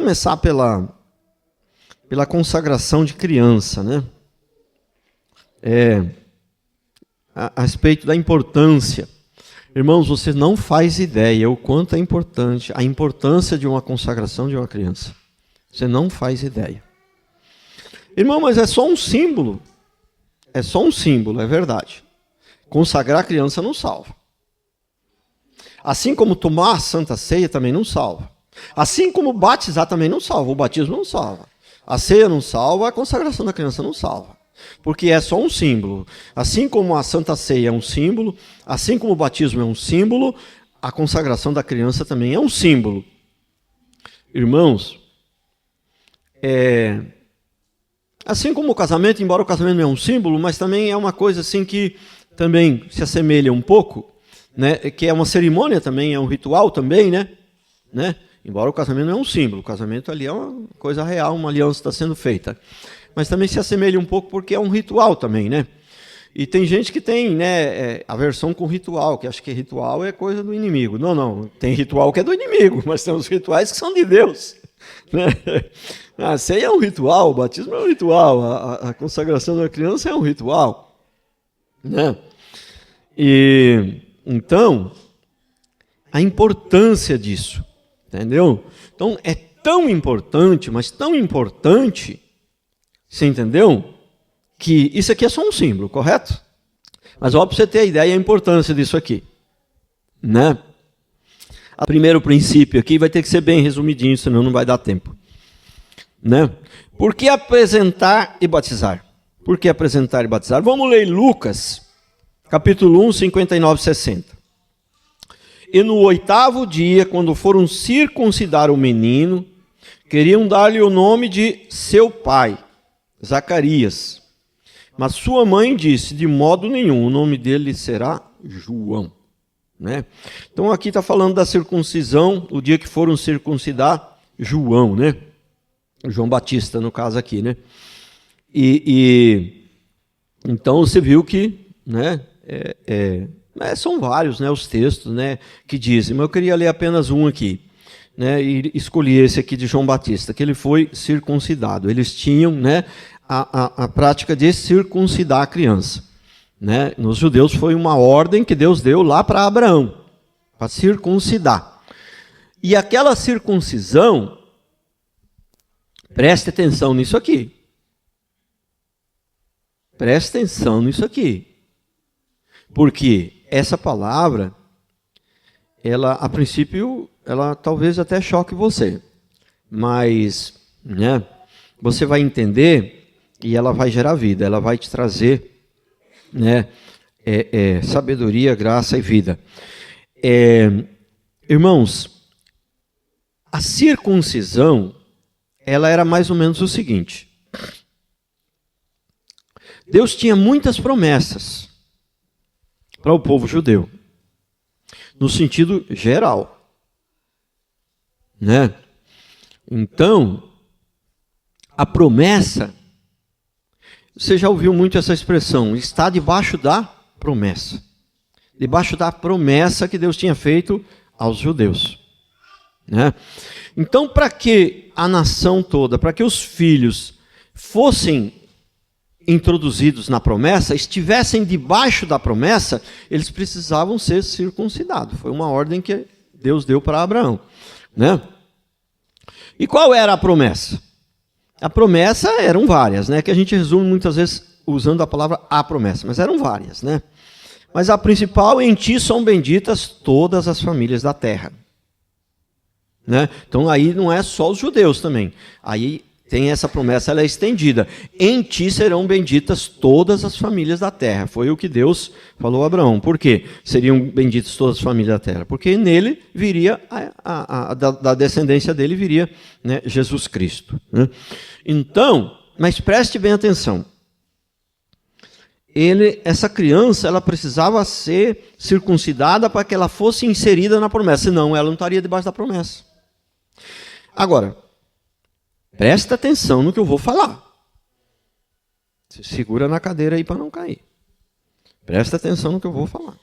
começar pela consagração de criança, né? A respeito da importância. Irmãos, você não faz ideia o quanto é importante, a importância de uma consagração de uma criança. Você não faz ideia. Irmão, mas é só um símbolo. É só um símbolo, é verdade. Consagrar a criança não salva. Assim como tomar a Santa Ceia também não salva. Assim como batizar também não salva. O batismo não salva. A ceia não salva, a consagração da criança não salva. Porque é só um símbolo. Assim como a Santa Ceia é um símbolo, assim como o batismo é um símbolo, a consagração da criança também é um símbolo. Irmãos, assim como o casamento, embora o casamento não é um símbolo, mas também é uma coisa assim que também se assemelha um pouco, né? Que é uma cerimônia também, é um ritual também, né? Embora o casamento não é um símbolo, o casamento ali é uma coisa real, uma aliança está sendo feita. Mas também se assemelha um pouco porque é um ritual também, né? E tem gente que tem, né, aversão com ritual, que acha que ritual é coisa do inimigo. Não, tem ritual que é do inimigo, mas tem os rituais que são de Deus. Né? A ceia é um ritual, o batismo é um ritual, a consagração da criança é um ritual. Né? E então, a importância disso, entendeu? Então, é tão importante, mas tão importante, você entendeu? Que isso aqui é só um símbolo, correto? Mas ó, para você ter a ideia e a importância disso aqui. Né? O primeiro princípio aqui vai ter que ser bem resumidinho, senão não vai dar tempo. Né? Por que apresentar e batizar? Por que apresentar e batizar? Vamos ler Lucas, capítulo 1, 59 e 60. E no 8º dia, quando foram circuncidar o menino, queriam dar-lhe o nome de seu pai, Zacarias. Mas sua mãe disse, de modo nenhum, o nome dele será João. Né? Então aqui está falando da circuncisão, o dia que foram circuncidar João, né? João Batista, no caso aqui, né? Então você viu que, né? São vários, né, os textos, né, que dizem, mas eu queria ler apenas um aqui, né, e escolhi esse aqui de João Batista, que ele foi circuncidado. Eles tinham, né, a prática de circuncidar a criança. Né? Nos judeus foi uma ordem que Deus deu lá para Abraão, para circuncidar. E aquela circuncisão, preste atenção nisso aqui. Preste atenção nisso aqui. Porque essa palavra, ela, a princípio, ela talvez até choque você. Mas, né, você vai entender e ela vai gerar vida, ela vai te trazer, né, sabedoria, graça e vida. Irmãos, a circuncisão, ela era mais ou menos o seguinte. Deus tinha muitas promessas para o povo judeu, no sentido geral. Né? Então, a promessa, você já ouviu muito essa expressão, está debaixo da promessa. Debaixo da promessa que Deus tinha feito aos judeus. Né? Então, para que a nação toda, para que os filhos fossem introduzidos na promessa, estivessem debaixo da promessa, eles precisavam ser circuncidados. Foi uma ordem que Deus deu para Abraão. Né? E qual era a promessa? A promessa eram várias, né? Que a gente resume muitas vezes usando a palavra a promessa, mas eram várias, né? Mas a principal, em ti são benditas todas as famílias da terra. Né? Então aí não é só os judeus também. Aí tem essa promessa, ela é estendida. Em ti serão benditas todas as famílias da terra. Foi o que Deus falou a Abraão. Por quê? Seriam benditas todas as famílias da terra? Porque nele viria, da descendência dele viria, né, Jesus Cristo. Né? Então, mas preste bem atenção. Essa criança, ela precisava ser circuncidada para que ela fosse inserida na promessa. Senão, ela não estaria debaixo da promessa. Agora, presta atenção no que eu vou falar. Se segura na cadeira aí para não cair. Presta atenção no que eu vou falar.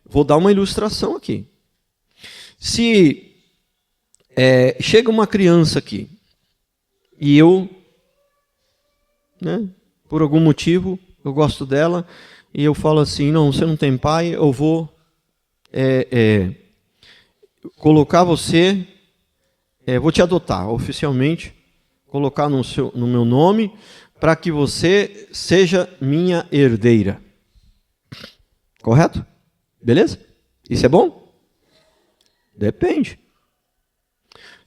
Vou dar uma ilustração aqui. Se chega uma criança aqui, e eu, né, por algum motivo, eu gosto dela, e eu falo assim, não, você não tem pai, eu vou colocar você, vou te adotar oficialmente, colocar no meu nome, para que você seja minha herdeira. Correto? Beleza? Isso é bom? Depende.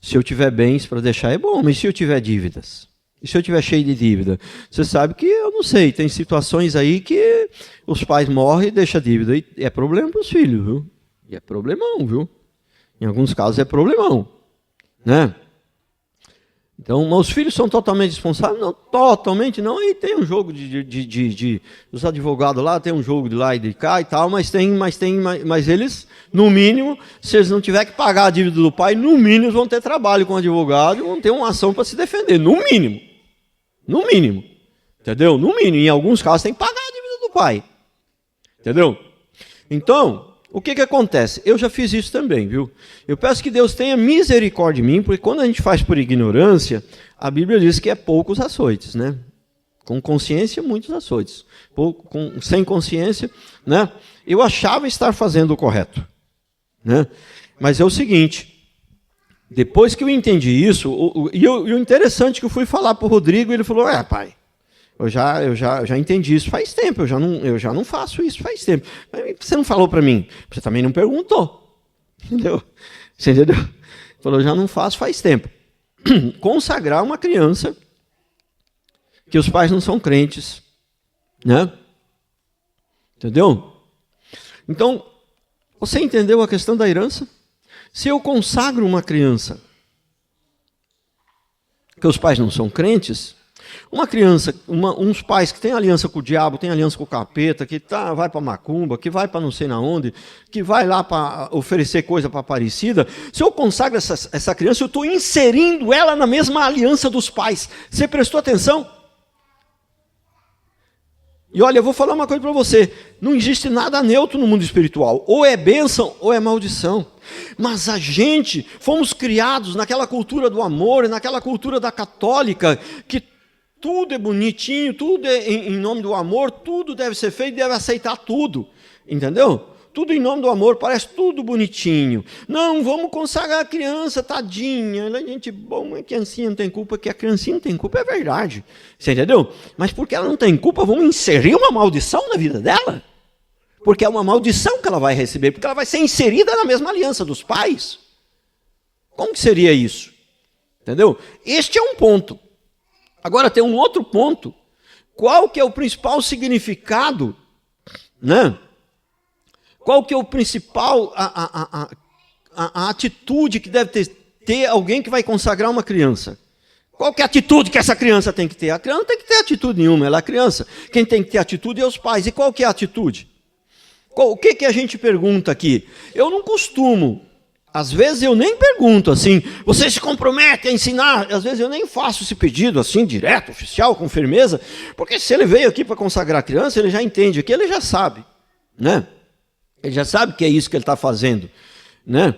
Se eu tiver bens para deixar é bom, mas se eu tiver dívidas? E se eu tiver cheio de dívida? Você sabe que eu não sei, tem situações aí que os pais morrem e deixam dívida. E é problema para os filhos, viu? E é problemão, viu? Em alguns casos é problemão, né? Então, os filhos são totalmente responsáveis? Não, totalmente não. Aí tem um jogo os advogados lá, tem um jogo de lá e de cá e tal, mas eles, no mínimo, se eles não tiverem que pagar a dívida do pai, no mínimo eles vão ter trabalho com o advogado e vão ter uma ação para se defender, no mínimo. No mínimo. Entendeu? No mínimo. Em alguns casos tem que pagar a dívida do pai. Entendeu? Então, o que acontece? Eu já fiz isso também, viu? Eu peço que Deus tenha misericórdia de mim, porque quando a gente faz por ignorância, a Bíblia diz que é poucos açoites, né? Com consciência, muitos açoites. Sem consciência, né? Eu achava estar fazendo o correto, né? Mas é o seguinte, depois que eu entendi isso, e o interessante é que eu fui falar para o Rodrigo, ele falou, pai, eu já entendi isso faz tempo, eu já não faço isso faz tempo. Mas você não falou para mim, você também não perguntou. Entendeu? Você entendeu? Falou, eu já não faço faz tempo. Consagrar uma criança que os pais não são crentes, né? Entendeu? Então, você entendeu a questão da herança? Se eu consagro uma criança que os pais não são crentes, uma criança, uns pais que têm aliança com o diabo, têm aliança com o capeta, que vai para macumba, que vai para não sei na onde, que vai lá para oferecer coisa para Aparecida, se eu consagro essa criança, eu estou inserindo ela na mesma aliança dos pais. Você prestou atenção? E olha, eu vou falar uma coisa para você, não existe nada neutro no mundo espiritual, ou é bênção ou é maldição. Mas a gente, fomos criados naquela cultura do amor, naquela cultura da católica, que tudo é bonitinho, tudo é em nome do amor, tudo deve ser feito, deve aceitar tudo, entendeu? Tudo em nome do amor, parece tudo bonitinho. Não, vamos consagrar a criança, tadinha, ela é gente boa, a criancinha não tem culpa, que a criancinha não tem culpa, é verdade, você entendeu? Mas porque ela não tem culpa, vamos inserir uma maldição na vida dela? Porque é uma maldição que ela vai receber, porque ela vai ser inserida na mesma aliança dos pais. Como que seria isso? Entendeu? Este é um ponto. Agora tem um outro ponto. Qual que é o principal significado, né? Qual que é o principal, a atitude que deve ter alguém que vai consagrar uma criança? Qual que é a atitude que essa criança tem que ter? A criança não tem que ter atitude nenhuma, ela é criança. Quem tem que ter atitude é os pais. E qual que é a atitude? O que a gente pergunta aqui? Eu não costumo, às vezes eu nem pergunto assim, você se compromete a ensinar? Às vezes eu nem faço esse pedido assim, direto, oficial, com firmeza, porque se ele veio aqui para consagrar a criança, ele já entende aqui, ele já sabe, né? Ele já sabe que é isso que ele está fazendo, né?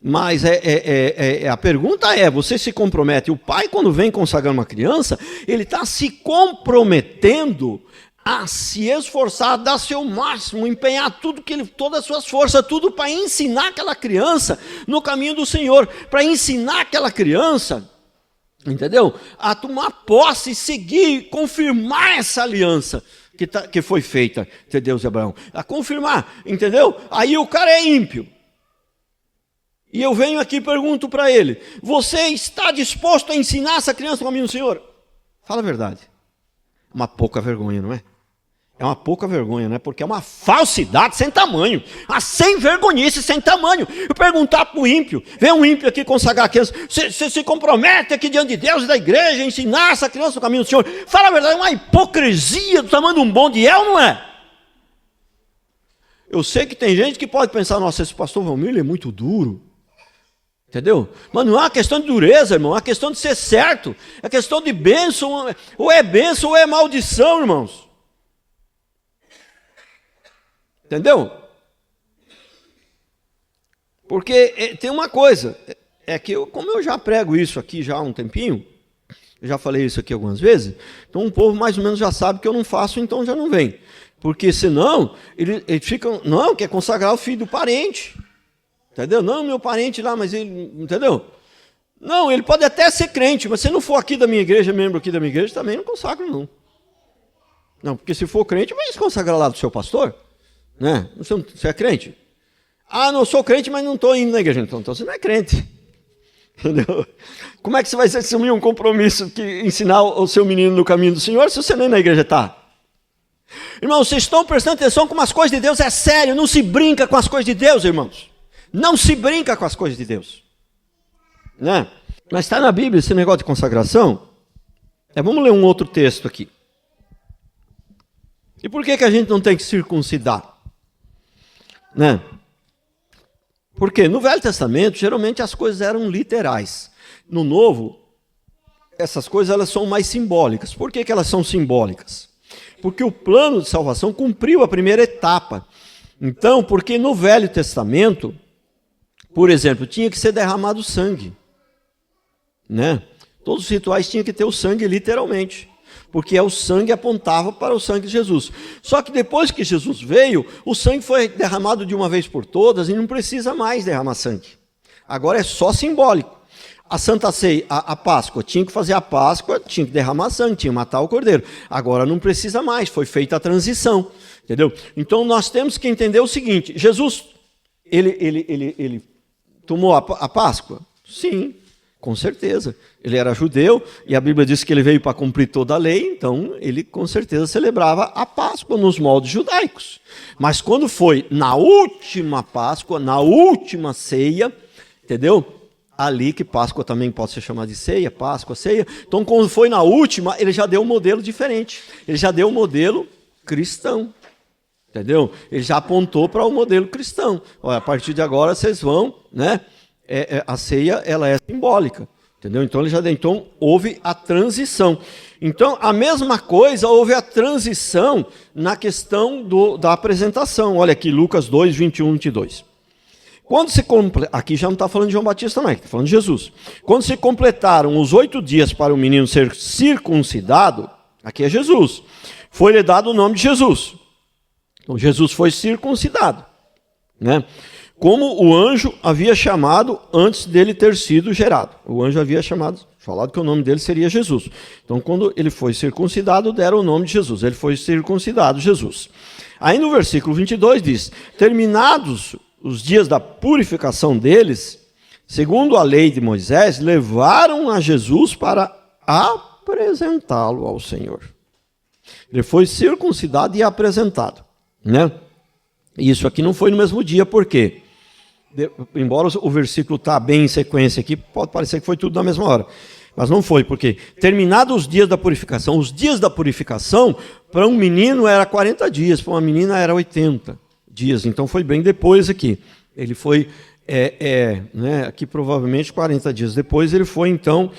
Mas a pergunta é, você se compromete? O pai, quando vem consagrar uma criança, ele está se comprometendo a se esforçar, a dar seu máximo, empenhar todas as suas forças, tudo para ensinar aquela criança no caminho do Senhor, para ensinar aquela criança, entendeu? A tomar posse, seguir, confirmar essa aliança que foi feita entre Deus e Abraão, a confirmar, entendeu? Aí o cara é ímpio. E eu venho aqui e pergunto para ele, você está disposto a ensinar essa criança no caminho do Senhor? Fala a verdade. Uma pouca vergonha, não é? É uma pouca vergonha, né? Porque é uma falsidade sem tamanho. Uma sem vergonhice sem tamanho. Eu perguntar para o ímpio, vem um ímpio aqui consagrar a criança, você se compromete aqui diante de Deus e da igreja a ensinar essa criança no caminho do Senhor? Fala a verdade, é uma hipocrisia do tamanho de um bom de El, não é? Eu sei que tem gente que pode pensar, nossa, esse pastor Valmir é muito duro. Entendeu? Mas não é uma questão de dureza, irmão, é uma questão de ser certo. É questão de bênção, ou é maldição, irmãos. Entendeu? Porque tem uma coisa, é que, como eu já prego isso aqui já há um tempinho, eu já falei isso aqui algumas vezes, então o povo mais ou menos já sabe que eu não faço, então já não vem. Porque senão, ele fica, não, quer consagrar o filho do parente. Entendeu? Não, meu parente lá, mas ele, entendeu? Não, ele pode até ser crente, mas se não for aqui da minha igreja, membro aqui da minha igreja, também não consagro, não. Não, porque se for crente, vai se consagrar lá do seu pastor, né? Você é crente? Ah, não sou crente, mas não estou indo na igreja. Então você não é crente. Entendeu? Como é que você vai assumir um compromisso que ensinar o seu menino no caminho do Senhor se você nem na igreja está? Irmãos, vocês estão prestando atenção como as coisas de Deus é sério, não se brinca com as coisas de Deus, irmãos. Não se brinca com as coisas de Deus. Né? Mas está na Bíblia esse negócio de consagração. Vamos ler um outro texto aqui. E por que a gente não tem que circuncidar? Né? Porque no Velho Testamento, geralmente as coisas eram literais. No Novo, essas coisas elas são mais simbólicas. Por que elas são simbólicas? Porque o plano de salvação cumpriu a primeira etapa. Então, porque no Velho Testamento, por exemplo, tinha que ser derramado sangue. Né? Todos os rituais tinham que ter o sangue literalmente. Porque o sangue apontava para o sangue de Jesus. Só que depois que Jesus veio, o sangue foi derramado de uma vez por todas e não precisa mais derramar sangue. Agora é só simbólico. A Santa Ceia, a Páscoa, tinha que fazer a Páscoa, tinha que derramar sangue, tinha que matar o cordeiro. Agora não precisa mais, foi feita a transição. Entendeu? Então nós temos que entender o seguinte, Jesus, ele tomou a Páscoa? Sim. Com certeza, ele era judeu e a Bíblia diz que ele veio para cumprir toda a lei, então ele com certeza celebrava a Páscoa nos moldes judaicos. Mas quando foi na última Páscoa, na última ceia, entendeu? Ali que Páscoa também pode ser chamada de ceia, Páscoa, ceia. Então quando foi na última, ele já deu um modelo diferente, ele já deu um modelo cristão. Entendeu? Ele já apontou para o modelo cristão. Olha, a partir de agora vocês vão, né? A ceia ela é simbólica, entendeu? Então houve a transição. Então a mesma coisa houve a transição na questão da apresentação. Olha aqui Lucas 2, 21, 22. Aqui já não está falando de João Batista, não, está falando de Jesus. Quando se completaram os 8 dias para o menino ser circuncidado, aqui é Jesus, foi-lhe dado o nome de Jesus. Então Jesus foi circuncidado, né? Como o anjo havia chamado antes dele ter sido gerado. O anjo havia falado que o nome dele seria Jesus. Então, quando ele foi circuncidado, deram o nome de Jesus. Ele foi circuncidado, Jesus. Aí no versículo 22 diz, terminados os dias da purificação deles, segundo a lei de Moisés, levaram a Jesus para apresentá-lo ao Senhor. Ele foi circuncidado e apresentado, né? Isso aqui não foi no mesmo dia, por quê? Embora o versículo está bem em sequência aqui, pode parecer que foi tudo na mesma hora. Mas não foi, porque terminados os dias da purificação, para um menino era 40 dias, para uma menina era 80 dias. Então foi bem depois aqui. Ele foi, né, aqui provavelmente 40 dias depois, ele foi então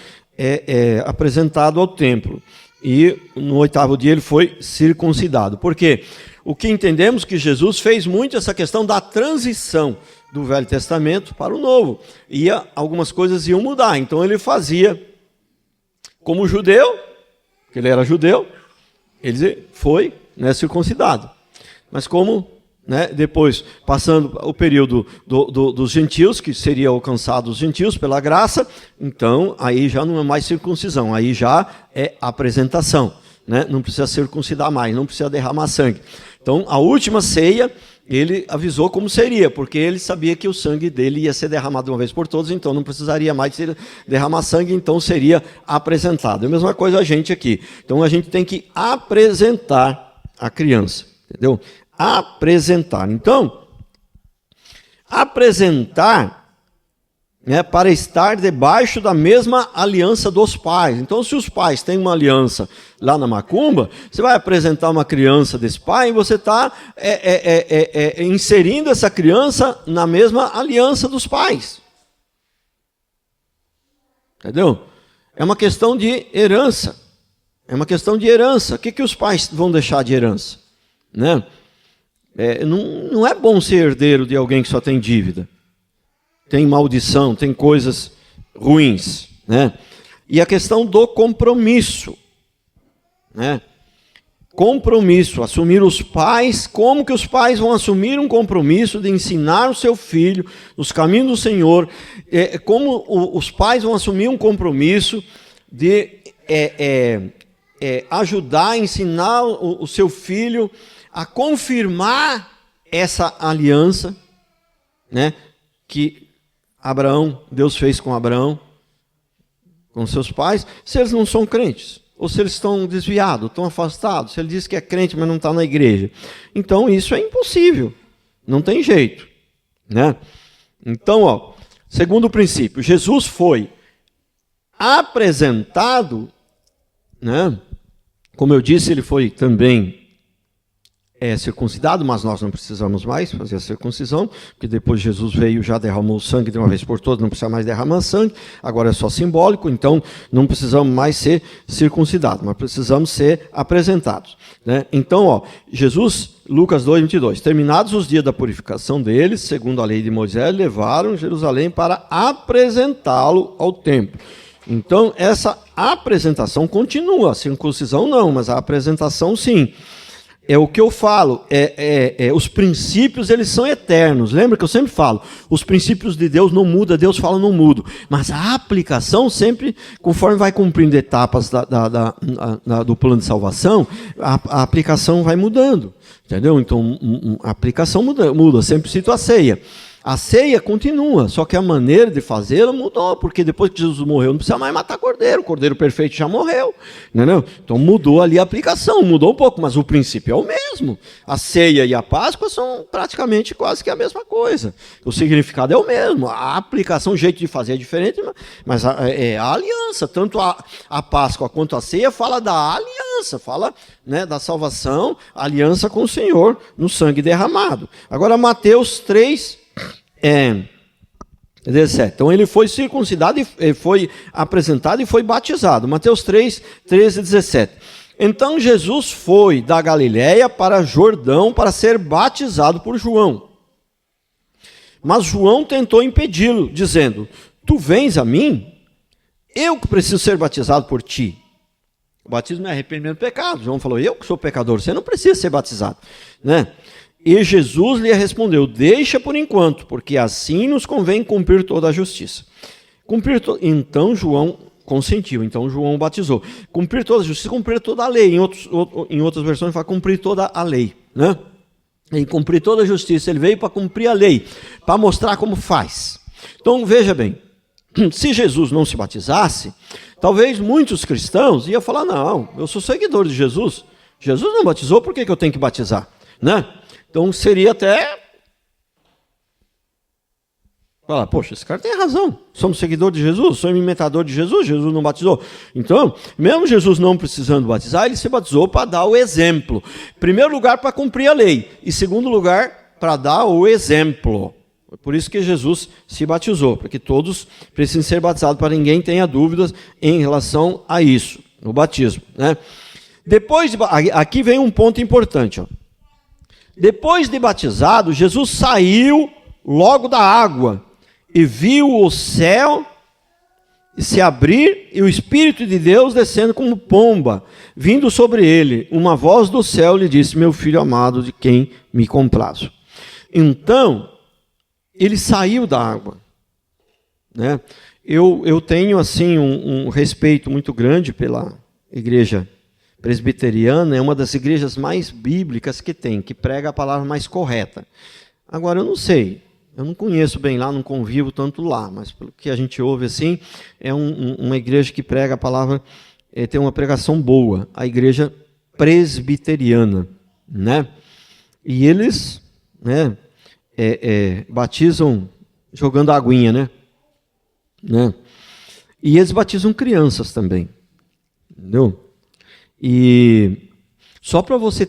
apresentado ao templo. E no 8º dia ele foi circuncidado. Por quê? O que entendemos que Jesus fez muito essa questão da transição do Velho Testamento para o Novo. Algumas coisas iam mudar. Então ele fazia como judeu, porque ele era judeu, ele foi, né, circuncidado. Mas como, né, depois, passando o período dos gentios, que seria alcançado os gentios pela graça, então aí já não é mais circuncisão, aí já é apresentação. Né? Não precisa circuncidar mais, não precisa derramar sangue. Então, a última ceia, ele avisou como seria, porque ele sabia que o sangue dele ia ser derramado de uma vez por todas, então não precisaria mais derramar sangue, então seria apresentado. É a mesma coisa a gente aqui. Então, a gente tem que apresentar a criança, entendeu? Apresentar. Então, apresentar, né, para estar debaixo da mesma aliança dos pais. Então, se os pais têm uma aliança lá na macumba, você vai apresentar uma criança desse pai e você está inserindo essa criança na mesma aliança dos pais. Entendeu? É uma questão de herança. É uma questão de herança. O que os pais vão deixar de herança? Né? Não é bom ser herdeiro de alguém que só tem dívida. tem maldição, tem coisas ruins, né? E a questão do compromisso, né? Compromisso, assumir os pais, como que os pais vão assumir um compromisso de ensinar o seu filho os caminhos do Senhor, como os pais vão assumir um compromisso de ajudar, ensinar o seu filho a confirmar essa aliança, né, que Deus fez com Abraão, com seus pais, se eles não são crentes. Ou se eles estão desviados, estão afastados, se ele diz que é crente, mas não está na igreja. Então, isso é impossível. Não tem jeito, né? Então, segundo princípio, Jesus foi apresentado, né? Como eu disse, ele foi também circuncidado, mas nós não precisamos mais fazer a circuncisão, porque depois Jesus veio, já derramou sangue de uma vez por todas, não precisa mais derramar sangue, agora é só simbólico, então não precisamos mais ser circuncidados, mas precisamos ser apresentados, né? Então, Jesus, Lucas 2:22, terminados os dias da purificação deles, segundo a lei de Moisés, levaram Jerusalém para apresentá-lo ao templo. Então, essa apresentação continua, a circuncisão não, mas a apresentação sim. É o que eu falo, os princípios eles são eternos. Lembra que eu sempre falo, os princípios de Deus não mudam, Deus fala não mudo. Mas a aplicação sempre, conforme vai cumprindo etapas do plano de salvação, a aplicação vai mudando. Entendeu? Então a aplicação muda. Sempre cito a ceia. A ceia continua, só que a maneira de fazê-la mudou, porque depois que Jesus morreu, não precisa mais matar cordeiro, o cordeiro perfeito já morreu, entendeu? Então mudou ali a aplicação, mudou um pouco, mas o princípio é o mesmo. A ceia e a Páscoa são praticamente quase que a mesma coisa. O significado é o mesmo, a aplicação, o jeito de fazer é diferente, mas a aliança, tanto a Páscoa quanto a ceia fala da aliança, fala, né, da salvação, aliança com o Senhor no sangue derramado. Agora Mateus 3, 17. Então ele foi circuncidado, e foi apresentado e foi batizado. Mateus 3, 13 e 17. Então Jesus foi da Galiléia para Jordão para ser batizado por João. Mas João tentou impedi-lo, dizendo: tu vens a mim? Eu que preciso ser batizado por ti. O batismo é arrependimento do pecado. João falou: eu que sou pecador, você não precisa ser batizado, né? E Jesus lhe respondeu: deixa por enquanto, porque assim nos convém cumprir toda a justiça. Então João consentiu, então João batizou. Cumprir toda a justiça, cumprir toda a lei. Em outras versões fala cumprir toda a lei, né? Em cumprir toda a justiça, ele veio para cumprir a lei, para mostrar como faz. Então veja bem, se Jesus não se batizasse, talvez muitos cristãos iam falar: não, eu sou seguidor de Jesus. Jesus não batizou, por que eu tenho que batizar, né? Então seria até falar: poxa, esse cara tem razão, somos seguidores de Jesus, somos imitador de Jesus, Jesus não batizou. Então, mesmo Jesus não precisando batizar, ele se batizou para dar o exemplo. Em primeiro lugar, para cumprir a lei, e segundo lugar, para dar o exemplo. Por isso que Jesus se batizou, para que todos precisem ser batizados, para ninguém tenha dúvidas em relação a isso, o batismo, né? Aqui vem um ponto importante, ó. Depois de batizado, Jesus saiu logo da água e viu o céu se abrir e o Espírito de Deus descendo como pomba, vindo sobre ele. Uma voz do céu lhe disse: meu filho amado, de quem me comprazo. Então, ele saiu da água, né? Eu tenho assim um respeito muito grande pela igreja presbiteriana, é uma das igrejas mais bíblicas que tem, que prega a palavra mais correta. Agora, eu não sei, eu não conheço bem lá, não convivo tanto lá, mas pelo que a gente ouve assim, é uma igreja que prega a palavra, tem uma pregação boa, a igreja presbiteriana, né? E eles, né, batizam jogando aguinha, né? E eles batizam crianças também, entendeu? E só para você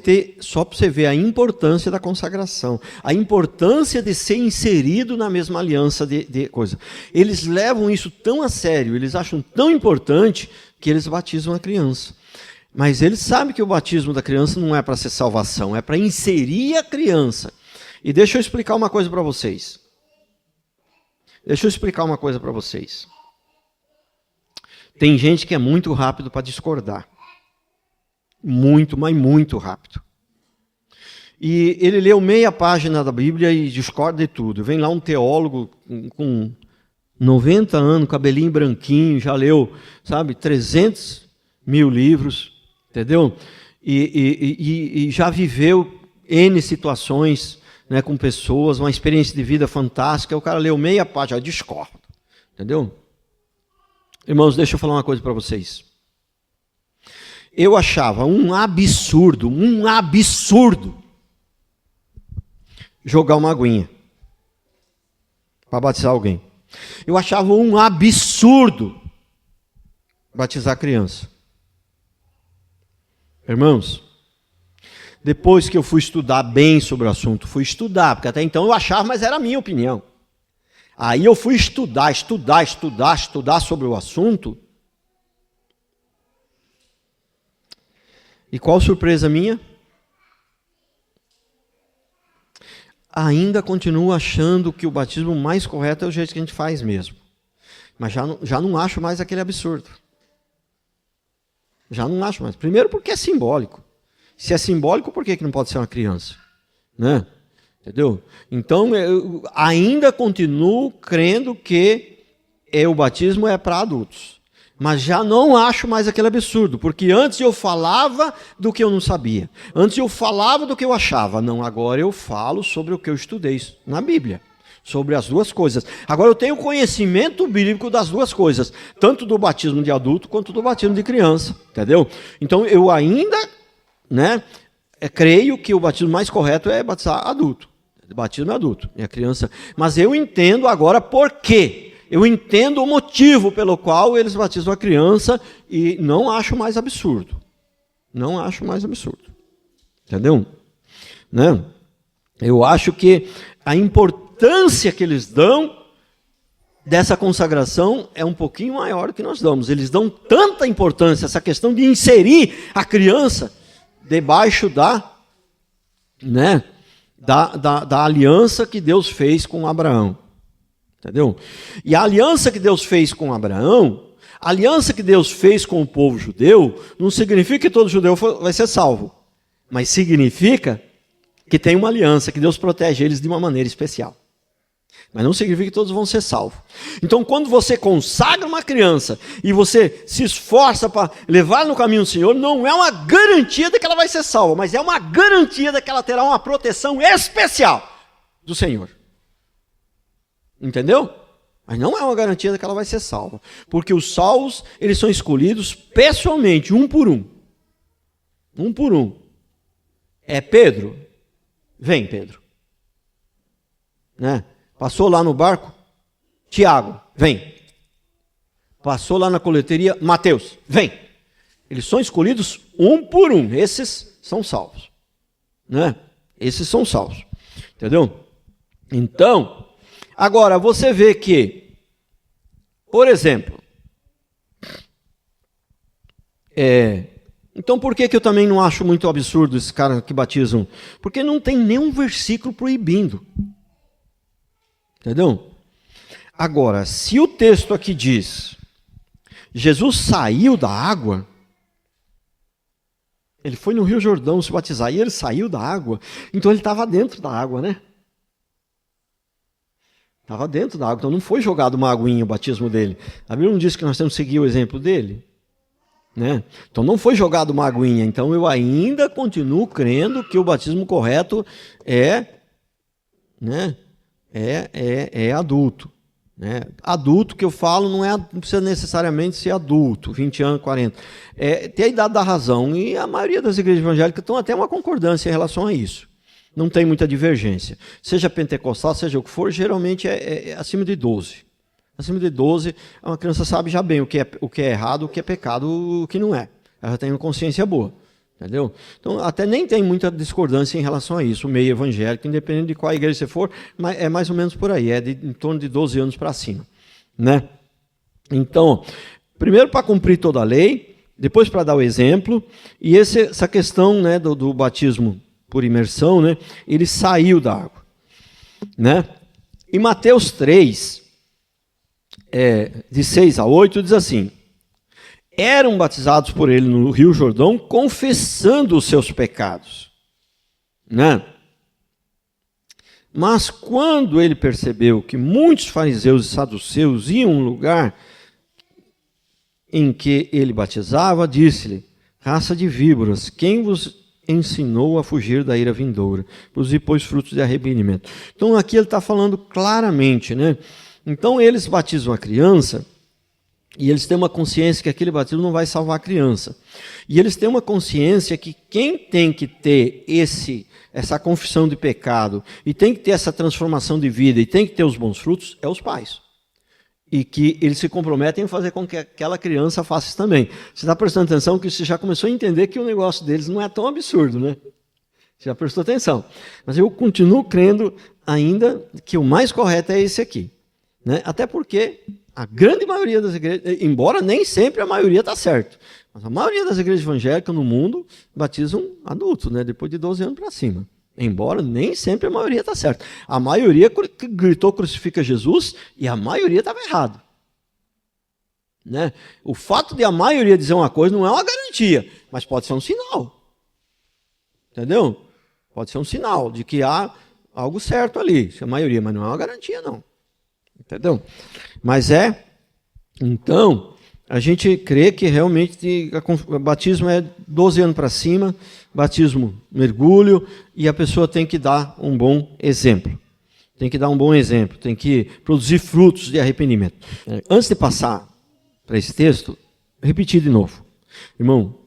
ver a importância da consagração, a importância de ser inserido na mesma aliança de coisa. Eles levam isso tão a sério, eles acham tão importante que eles batizam a criança. Mas eles sabem que o batismo da criança não é para ser salvação, é para inserir a criança. E deixa eu explicar uma coisa para vocês. Deixa eu explicar uma coisa para vocês. Tem gente que é muito rápido para discordar. Muito, mas muito rápido. E ele leu meia página da Bíblia e discorda de tudo. Vem lá um teólogo com 90 anos, cabelinho branquinho, já leu, 300 mil livros, entendeu? E já viveu N situações, né, com pessoas, uma experiência de vida fantástica. O cara leu meia página, discorda, entendeu? Irmãos, deixa eu falar uma coisa para vocês. Eu achava um absurdo, jogar uma aguinha para batizar alguém. Eu achava um absurdo batizar criança. Irmãos, depois que eu fui estudar bem sobre o assunto, porque até então eu achava, mas era a minha opinião. Aí eu fui estudar sobre o assunto. E qual surpresa minha? Ainda continuo achando que o batismo mais correto é o jeito que a gente faz mesmo. Mas já não acho mais aquele absurdo. Já não acho mais. Primeiro porque é simbólico. Se é simbólico, por que não pode ser uma criança? Né? Entendeu? Então, eu ainda continuo crendo que o batismo é para adultos. Mas já não acho mais aquele absurdo, porque antes eu falava do que eu não sabia. Antes eu falava do que eu achava. Não, agora eu falo sobre o que eu estudei na Bíblia. Sobre as duas coisas. Agora eu tenho conhecimento bíblico das duas coisas. Tanto do batismo de adulto, quanto do batismo de criança. Entendeu? Então eu ainda, creio que o batismo mais correto é batizar adulto. Batismo é adulto, é criança. Mas eu entendo agora por quê. Eu entendo o motivo pelo qual eles batizam a criança e não acho mais absurdo. Não acho mais absurdo. Entendeu? Né? Eu acho que a importância que eles dão dessa consagração é um pouquinho maior do que nós damos. Eles dão tanta importância a essa questão de inserir a criança debaixo da aliança que Deus fez com Abraão. Entendeu? E a aliança que Deus fez com Abraão, a aliança que Deus fez com o povo judeu, não significa que todo judeu vai ser salvo. Mas significa que tem uma aliança, que Deus protege eles de uma maneira especial. Mas não significa que todos vão ser salvos. Então, quando você consagra uma criança e você se esforça para levar no caminho do Senhor, não é uma garantia de que ela vai ser salva, mas é uma garantia de que ela terá uma proteção especial do Senhor. Entendeu? Mas não é uma garantia de que ela vai ser salva. Porque os salvos, eles são escolhidos pessoalmente, um por um. Um por um. É Pedro? Vem, Pedro. Né? Passou lá no barco? Tiago, vem. Passou lá na coleteria? Mateus, vem. Eles são escolhidos um por um. Esses são salvos. Né? Esses são salvos. Entendeu? Então, agora, você vê que, por exemplo, então por que eu também não acho muito absurdo esses caras que batizam? Porque não tem nenhum versículo proibindo. Entendeu? Agora, se o texto aqui diz, Jesus saiu da água, ele foi no Rio Jordão se batizar, e ele saiu da água, então ele estava dentro da água, né? Estava dentro da água, então não foi jogado uma aguinha o batismo dele. A Bíblia não diz que nós temos que seguir o exemplo dele? Né? Então não foi jogado uma aguinha, então eu ainda continuo crendo que o batismo correto é adulto. Né? Adulto que eu falo não precisa necessariamente ser adulto, 20 anos, 40. Tem a idade da razão, e a maioria das igrejas evangélicas estão até uma concordância em relação a isso. Não tem muita divergência. Seja pentecostal, seja o que for, geralmente é acima de 12. Acima de 12, uma criança sabe já bem o que é errado, o que é pecado, o que não é. Ela já tem uma consciência boa. Entendeu? Então, até nem tem muita discordância em relação a isso, o meio evangélico, independente de qual igreja você for, mas é mais ou menos por aí, em torno de 12 anos para cima. Né? Então, primeiro para cumprir toda a lei, depois para dar o exemplo, e essa questão, né, do batismo por imersão, né, ele saiu da água. Né? Em Mateus 3, de 6 a 8, diz assim: eram batizados por ele no Rio Jordão, confessando os seus pecados, né? Mas quando ele percebeu que muitos fariseus e saduceus iam a um lugar em que ele batizava, disse-lhe: raça de víboras, quem vos ensinou a fugir da ira vindoura? Produzir, pois, frutos de arrependimento. Então aqui ele está falando claramente, né? Então eles batizam a criança e eles têm uma consciência que aquele batismo não vai salvar a criança. E eles têm uma consciência que quem tem que ter essa confissão de pecado e tem que ter essa transformação de vida e tem que ter os bons frutos é os pais. E que eles se comprometem a fazer com que aquela criança faça isso também. Você está prestando atenção que você já começou a entender que o negócio deles não é tão absurdo, né? Você já prestou atenção. Mas eu continuo crendo ainda que o mais correto é esse aqui, né? Até porque a grande maioria das igrejas, embora nem sempre a maioria está certo, mas a maioria das igrejas evangélicas no mundo batizam adultos, né? Depois de 12 anos para cima. Embora nem sempre a maioria está certa. A maioria gritou crucifica Jesus e a maioria estava errado. Né? O fato de a maioria dizer uma coisa não é uma garantia, mas pode ser um sinal. Entendeu? Pode ser um sinal de que há algo certo ali. Se a maioria, mas não é uma garantia, não. Entendeu? Mas então, a gente crê que realmente o batismo é 12 anos para cima, batismo, mergulho, e a pessoa tem que dar um bom exemplo. Tem que dar um bom exemplo, tem que produzir frutos de arrependimento. Antes de passar para esse texto, repetir de novo. Irmão,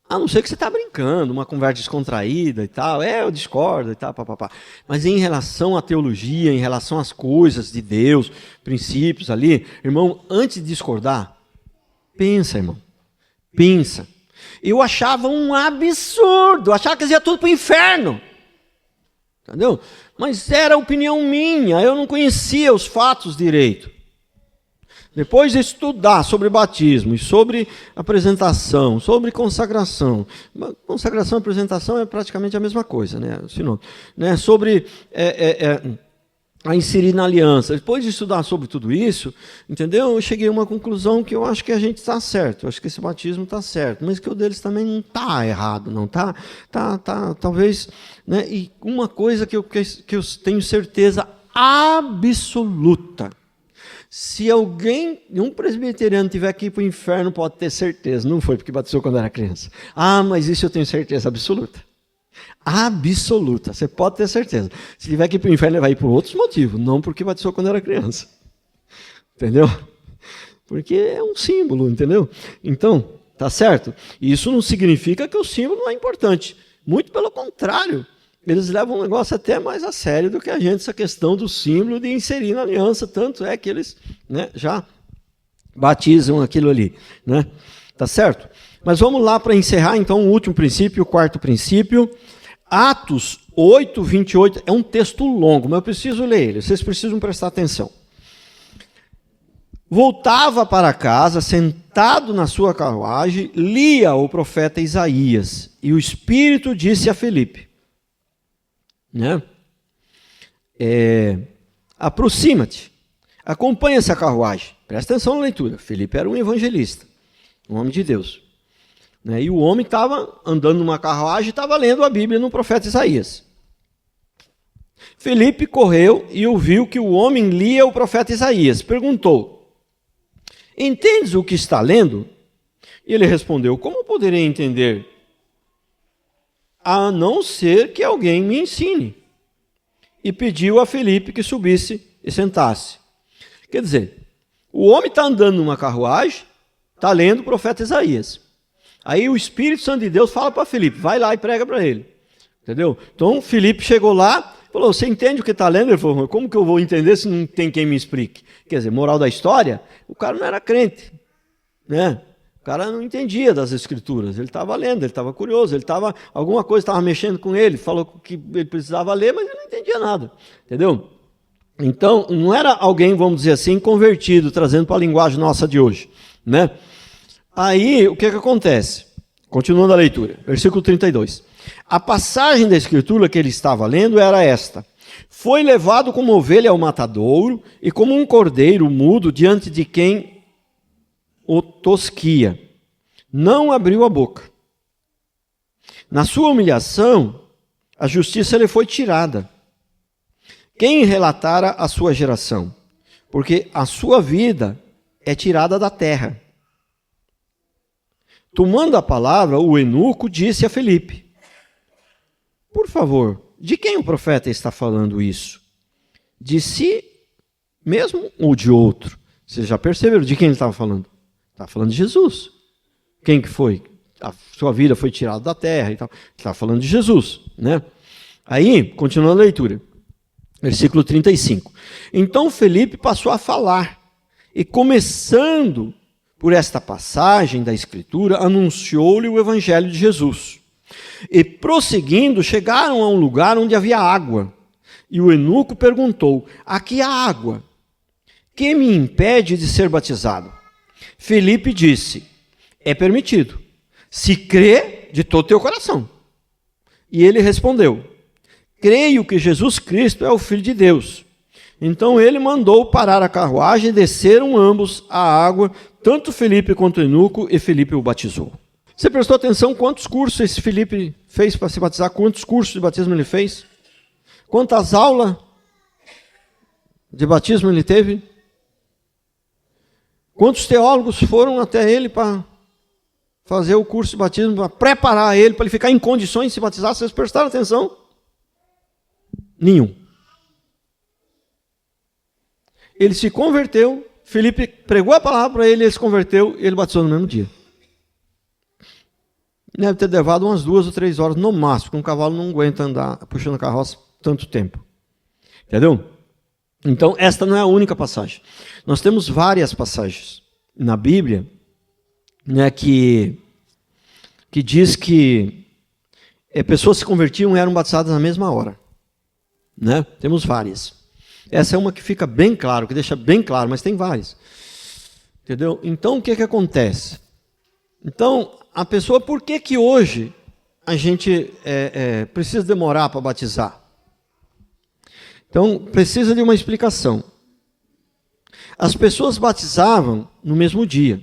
a não ser que você está brincando, uma conversa descontraída e tal, eu discordo e tal, papapá. Mas em relação à teologia, em relação às coisas de Deus, princípios ali, irmão, antes de discordar, pensa, irmão, pensa. Eu achava um absurdo, achava que eles iam tudo para o inferno. Entendeu? Mas era opinião minha, eu não conhecia os fatos direito. Depois de estudar sobre batismo e sobre apresentação, sobre consagração, consagração e apresentação é praticamente a mesma coisa, né? Sobre a inserir na aliança. Depois de estudar sobre tudo isso, entendeu? Eu cheguei a uma conclusão que eu acho que a gente está certo, eu acho que esse batismo está certo, mas que o deles também não está errado, não está, talvez, né? E uma coisa que eu tenho certeza absoluta. Se um presbiteriano tiver que ir para o inferno, pode ter certeza. Não foi porque batizou quando era criança. Mas isso eu tenho certeza absoluta. Absoluta. Você pode ter certeza. Se tiver que ir para o inferno, ele vai ir por outros motivos. Não porque batizou quando era criança. Entendeu? Porque é um símbolo, entendeu? Então, tá certo? Isso não significa que o símbolo não é importante. Muito pelo contrário. Eles levam um negócio até mais a sério do que a gente, essa questão do símbolo de inserir na aliança, tanto é que eles, né, já batizam aquilo ali, né? Tá certo? Mas vamos lá para encerrar, então, o último princípio, o quarto princípio. Atos 8, 28, é um texto longo, mas eu preciso ler ele, vocês precisam prestar atenção. Voltava para casa, sentado na sua carruagem, lia o profeta Isaías, e o Espírito disse a Filipe, né? Aproxima-te, acompanha essa carruagem, presta atenção na leitura. Filipe era um evangelista, um homem de Deus, né? E o homem estava andando numa carruagem e estava lendo a Bíblia no profeta Isaías. Filipe correu e ouviu que o homem lia o profeta Isaías. Perguntou: entendes o que está lendo? E ele respondeu: como poderei entender? A não ser que alguém me ensine. E pediu a Filipe que subisse e sentasse. Quer dizer, o homem está andando numa carruagem, está lendo o profeta Isaías. Aí o Espírito Santo de Deus fala para Filipe: vai lá e prega para ele. Entendeu? Então Filipe chegou lá, falou: você entende o que está lendo? Ele falou: como que eu vou entender se não tem quem me explique? Quer dizer, moral da história, o cara não era crente, né? O cara não entendia das escrituras, ele estava lendo, ele estava curioso, alguma coisa estava mexendo com ele, falou que ele precisava ler, mas ele não entendia nada, entendeu? Então, não era alguém, vamos dizer assim, convertido, trazendo para a linguagem nossa de hoje, né? Aí, o que acontece? Continuando a leitura, versículo 32. A passagem da escritura que ele estava lendo era esta: Foi levado como ovelha ao matadouro e como um cordeiro mudo diante de quem o tosquia. Não abriu a boca. Na sua humilhação, a justiça lhe foi tirada. Quem relatara a sua geração? Porque a sua vida é tirada da terra. Tomando a palavra, o eunuco disse a Filipe: por favor, de quem o profeta está falando isso? De si mesmo ou de outro? Vocês já perceberam de quem ele estava falando? Estava falando de Jesus. Quem que foi? A sua vida foi tirada da terra e tal. Estava falando de Jesus, né? Aí, continuando a leitura. Versículo 35. Então Felipe passou a falar, e começando por esta passagem da Escritura, anunciou-lhe o Evangelho de Jesus. E prosseguindo, chegaram a um lugar onde havia água. E o eunuco perguntou: aqui há água, que me impede de ser batizado? Felipe disse: é permitido, se crê de todo teu coração. E ele respondeu: creio que Jesus Cristo é o Filho de Deus. Então ele mandou parar a carruagem e desceram ambos à água, tanto Felipe quanto o eunuco, e Felipe o batizou. Você prestou atenção quantos cursos esse Felipe fez para se batizar? Quantos cursos de batismo ele fez? Quantas aulas de batismo ele teve? Quantos teólogos foram até ele para fazer o curso de batismo, para preparar ele, para ele ficar em condições de se batizar? Vocês prestaram atenção? Nenhum. Ele se converteu, Felipe pregou a palavra para ele, ele se converteu e ele batizou no mesmo dia. Deve ter levado umas 2 ou 3 horas no máximo, porque um cavalo não aguenta andar puxando a carroça tanto tempo. Entendeu? Então, esta não é a única passagem. Nós temos várias passagens na Bíblia, né, que diz que pessoas se convertiam e eram batizadas na mesma hora. Né? Temos várias. Essa é uma que fica bem claro, que deixa bem claro, mas tem várias. Entendeu? Então, o que acontece? Então, a pessoa, por que hoje a gente precisa demorar para batizar? Então, precisa de uma explicação. As pessoas batizavam no mesmo dia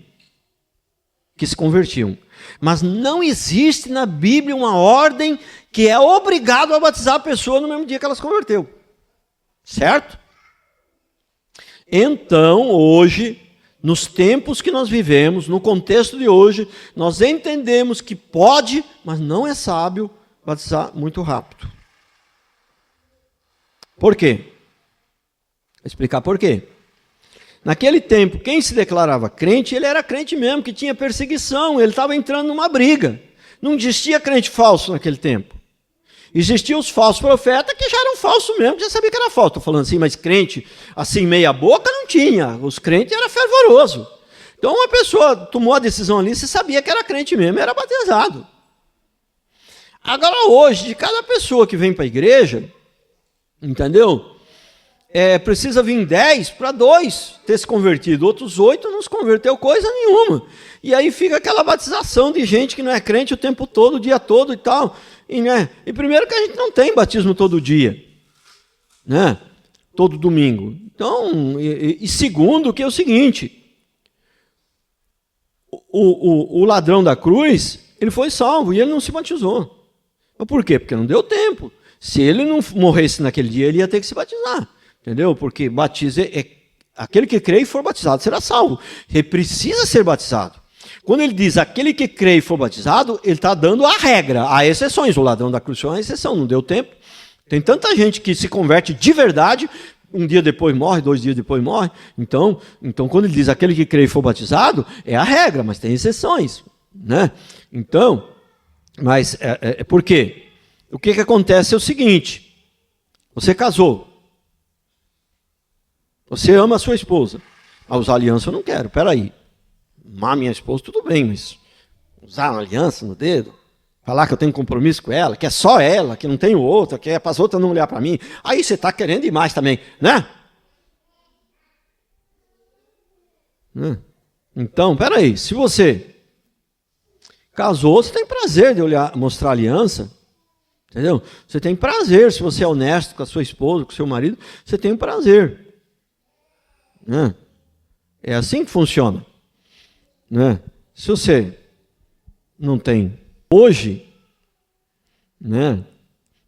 que se convertiam. Mas não existe na Bíblia uma ordem que é obrigado a batizar a pessoa no mesmo dia que ela se converteu. Certo? Então, hoje, nos tempos que nós vivemos, no contexto de hoje, nós entendemos que pode, mas não é sábio batizar muito rápido. Por quê? Vou explicar por quê. Naquele tempo, quem se declarava crente, ele era crente mesmo, que tinha perseguição, ele estava entrando numa briga. Não existia crente falso naquele tempo. Existiam os falsos profetas que já eram falsos mesmo, já sabia que era falso. Estou falando assim, mas crente assim meia boca não tinha. Os crentes eram fervorosos. Então uma pessoa tomou a decisão ali, você sabia que era crente mesmo, era batizado. Agora hoje, de cada pessoa que vem para a igreja, entendeu? Precisa vir 10 para 2 ter se convertido. Outros 8 não se converteu coisa nenhuma. E aí fica aquela batização de gente que não é crente o tempo todo, o dia todo e tal. E primeiro que a gente não tem batismo todo dia, né? Todo domingo. Então, e segundo que é o seguinte, o ladrão da cruz, ele foi salvo e ele não se batizou. Mas por quê? Porque não deu tempo. Se ele não morresse naquele dia, ele ia ter que se batizar. Entendeu? Porque batismo aquele que crê e for batizado será salvo. Ele precisa ser batizado. Quando ele diz aquele que crê e for batizado, ele está dando a regra. Há exceções. O ladrão da cruz foi uma exceção, não deu tempo. Tem tanta gente que se converte de verdade, um dia depois morre, 2 dias depois morre. Então quando ele diz aquele que crê e for batizado, é a regra, mas tem exceções. Né? Então, mas por quê? O que acontece é o seguinte: você casou. Você ama a sua esposa. Ah, usar aliança eu não quero. Peraí. Amar minha esposa, tudo bem, mas usar uma aliança no dedo, falar que eu tenho compromisso com ela, que é só ela, que não tenho outra, que é para as outras não olhar para mim, aí você está querendo demais também, né? Então, peraí, se você casou, você tem prazer de mostrar aliança, Entendeu? Você tem prazer, se você é honesto com a sua esposa, com o seu marido, você tem prazer. Né? É assim que funciona. Né? Se você não tem hoje, né,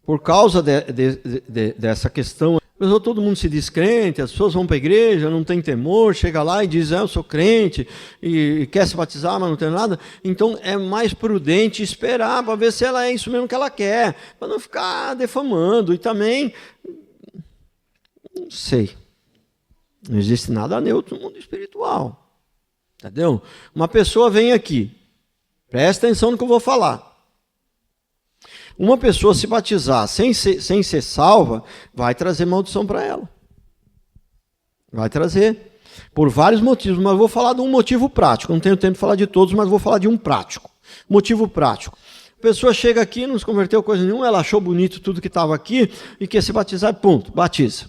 por causa dessa questão, todo mundo se diz crente, as pessoas vão para a igreja, não tem temor, chega lá e diz, eu sou crente, e quer se batizar, mas não tem nada. Então é mais prudente esperar para ver se ela é isso mesmo que ela quer, para não ficar defamando. E também, não sei, não existe nada neutro no mundo espiritual. Entendeu? Uma pessoa vem aqui, presta atenção no que eu vou falar. Uma pessoa se batizar sem ser salva, vai trazer maldição para ela. Vai trazer. Por vários motivos, mas eu vou falar de um motivo prático. Não tenho tempo de falar de todos, mas vou falar de um prático. Motivo prático. A pessoa chega aqui, não se converteu coisa nenhuma, ela achou bonito tudo que estava aqui e quer se batizar, ponto, batiza.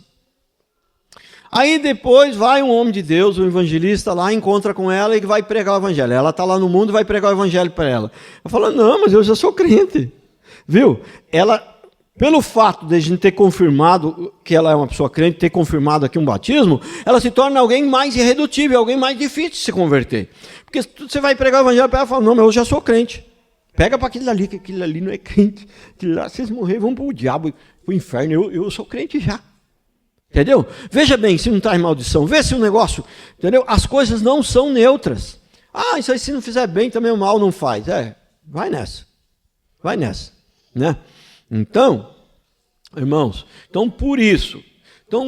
Aí depois vai um homem de Deus, um evangelista lá, encontra com ela e vai pregar o evangelho. Ela está lá no mundo e vai pregar o evangelho para ela. Ela fala, não, mas eu já sou crente. Viu? Ela, pelo fato de a gente ter confirmado que ela é uma pessoa crente, ter confirmado aqui um batismo, ela se torna alguém mais irredutível, alguém mais difícil de se converter. Porque você vai pregar o evangelho para ela e fala, não, mas eu já sou crente. Pega para aquele ali, que aquele ali não é crente. Aquele lá, vocês morrerem, vão para o diabo, para o inferno, eu sou crente já. Entendeu? Veja bem se não traz maldição, vê se o negócio, entendeu? As coisas não são neutras. Ah, isso aí se não fizer bem também o mal não faz. Vai nessa. Vai nessa. Né? Então, irmãos, então por isso, então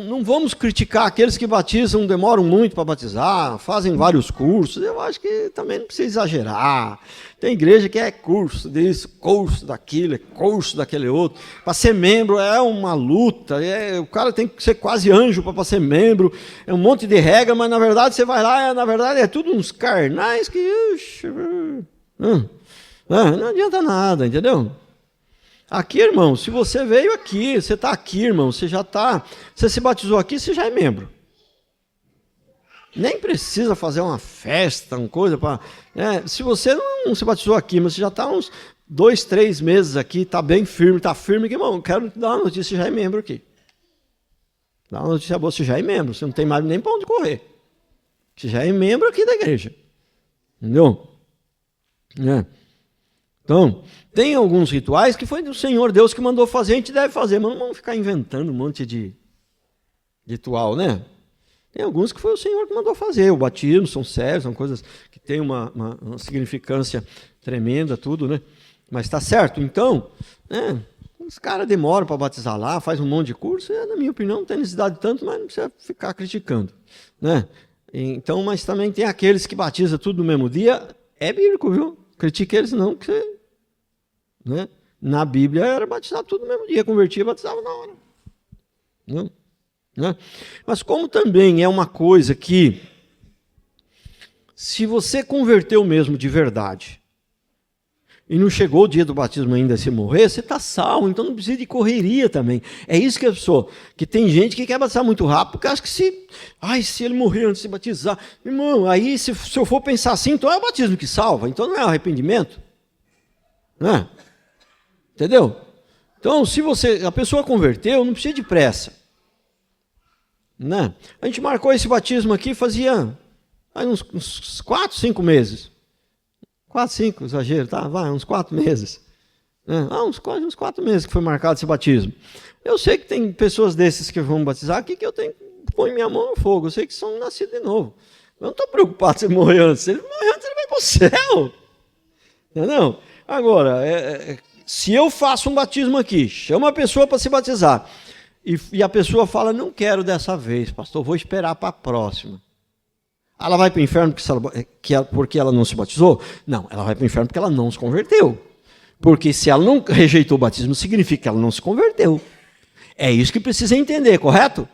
não vamos criticar aqueles que batizam, demoram muito para batizar, fazem vários cursos. Eu acho que também não precisa exagerar. Tem igreja que é curso disso, curso daquilo, curso daquele outro. Para ser membro é uma luta, o cara tem que ser quase anjo para ser membro, é um monte de regra, mas na verdade você vai lá, na verdade é tudo uns carnais que... não adianta nada, entendeu? Aqui, irmão, se você veio aqui, você está aqui, irmão, você se batizou aqui, você já é membro. Nem precisa fazer uma festa, uma coisa para... se você não se batizou aqui, mas você já está uns 2, 3 meses aqui, está bem firme, está firme, que, irmão, quero te dar uma notícia, você já é membro aqui. Dá uma notícia boa, você já é membro, você não tem mais nem para onde correr. Você já é membro aqui da igreja. Entendeu? Então, tem alguns rituais que foi do Senhor Deus que mandou fazer, a gente deve fazer, mas não vamos ficar inventando um monte de ritual, né? Tem alguns que foi o Senhor que mandou fazer, o batismo, são sérios, são coisas que têm uma significância tremenda, tudo, né? Mas está certo, então, os caras demoram para batizar lá, faz um monte de curso, na minha opinião não tem necessidade de tanto, mas não precisa ficar criticando, né? Então, mas também tem aqueles que batizam tudo no mesmo dia, é bíblico, viu? Critique eles não, porque né? Na Bíblia era batizado tudo no mesmo dia, convertia e batizava na hora. Não? Né? Mas como também é uma coisa que, se você converteu mesmo de verdade, e não chegou o dia do batismo ainda se morrer, você está salvo, então não precisa de correria também. É isso que a pessoa, que tem gente que quer batizar muito rápido, porque acha que se ele morrer antes de se batizar, irmão, aí se eu for pensar assim, então é o batismo que salva, então não é o arrependimento. Né? Entendeu? Então, se a pessoa converteu, não precisa de pressa. Né? A gente marcou esse batismo aqui fazia uns 4, 5 meses. 4, 5, exagero, tá? Vai, uns 4 meses. Uns 4 meses que foi marcado esse batismo. Eu sei que tem pessoas desses que vão batizar aqui que eu tenho que pôr minha mão no fogo. Eu sei que são nascidos de novo. Eu não estou preocupado se ele morrer antes. Se ele morrer antes, ele vai para o céu. Entendeu? Agora, se eu faço um batismo aqui, chamo a pessoa para se batizar, e a pessoa fala, não quero dessa vez, pastor, vou esperar para a próxima. Ela vai para o inferno porque ela não se batizou? Não, ela vai para o inferno porque ela não se converteu. Porque se ela não rejeitou o batismo, significa que ela não se converteu. É isso que precisa entender, correto?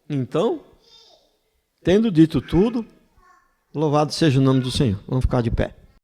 Então, tendo dito tudo, louvado seja o nome do Senhor. Vamos ficar de pé.